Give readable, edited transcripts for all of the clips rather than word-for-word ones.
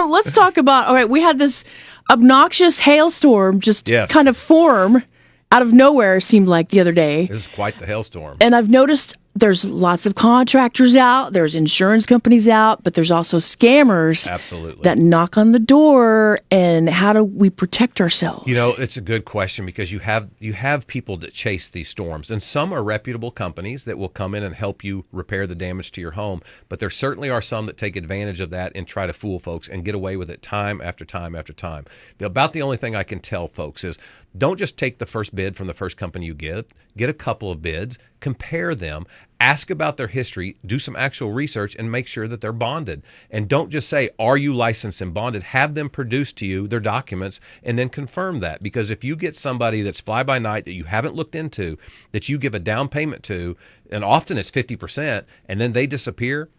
let's talk about, all right, we had this obnoxious hailstorm just Yes. kind of form out of nowhere, it seemed like the other day. It was quite the hailstorm. And I've noticed there's lots of contractors out, there's insurance companies out, but there's also scammers Absolutely. that knock on the door. And how do we protect ourselves? You know, it's a good question because you have people that chase these storms, and some are reputable companies that will come in and help you repair the damage to your home. But there certainly are some that take advantage of that and try to fool folks and get away with it time after time after time. About the only thing I can tell folks is don't just take the first bid from the first company you get. Get a couple of bids, compare them, ask about their history, do some actual research, and make sure that they're bonded. And don't just say, are you licensed and bonded? Have them produce to you their documents and then confirm that. Because if you get somebody that's fly-by-night that you haven't looked into, that you give a down payment to, and often it's 50%, and then they disappear,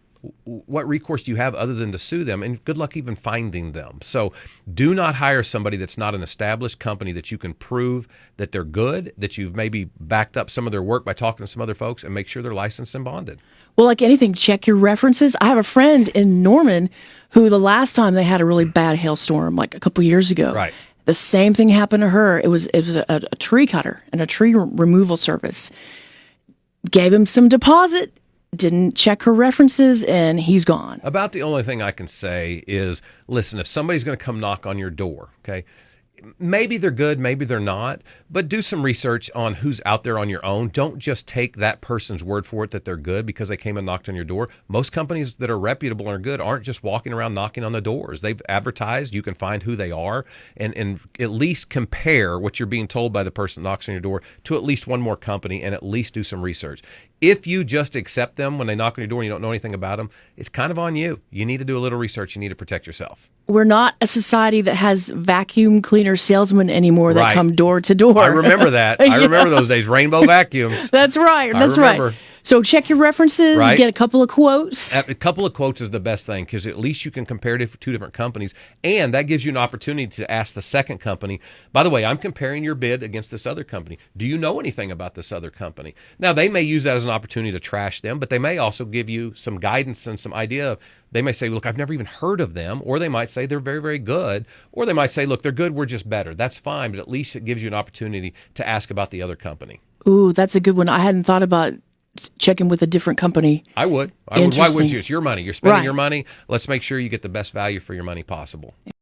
what recourse do you have other than to sue them? And good luck even finding them. So do not hire somebody that's not an established company that you can prove that they're good, that you've maybe backed up some of their work by talking to some other folks, and make sure they're licensed and bonded. Well, like anything, check your references. I have a friend in Norman who the last time they had a really bad hailstorm, like a couple years ago, Right. the same thing happened to her. It was a tree cutter and a tree removal service. Gave him some deposit, didn't check her references, and he's gone. About the only thing I can say is, listen, if somebody's going to come knock on your door, okay, maybe they're good, maybe they're not, but do some research on who's out there on your own. Don't just take that person's word for it that they're good because they came and knocked on your door. Most companies that are reputable and are good aren't just walking around knocking on the doors. They've advertised. You can find who they are and at least compare what you're being told by the person that knocks on your door to at least one more company, and at least do some research. If you just accept them when they knock on your door and you don't know anything about them, it's kind of on you. You need to do a little research. You need to protect yourself. We're not a society that has vacuum cleaner salesmen anymore that Right. come door to door. I remember that. I remember those days. Rainbow vacuums. That's right. I That's remember. right. So check your references, Right. get a couple of quotes. A couple of quotes is the best thing because at least you can compare two different companies, and that gives you an opportunity to ask the second company, by the way, I'm comparing your bid against this other company. Do you know anything about this other company? Now, they may use that as an opportunity to trash them, but they may also give you some guidance and some idea. They may say, look, I've never even heard of them, or they might say they're very, very good, or they might say, look, they're good, we're just better. That's fine, but at least it gives you an opportunity to ask about the other company. Ooh, that's a good one. I hadn't thought about checking with a different company. I would. Why Interesting. wouldn't you? It's your money. You're spending Right. your money. Let's make sure you get the best value for your money possible.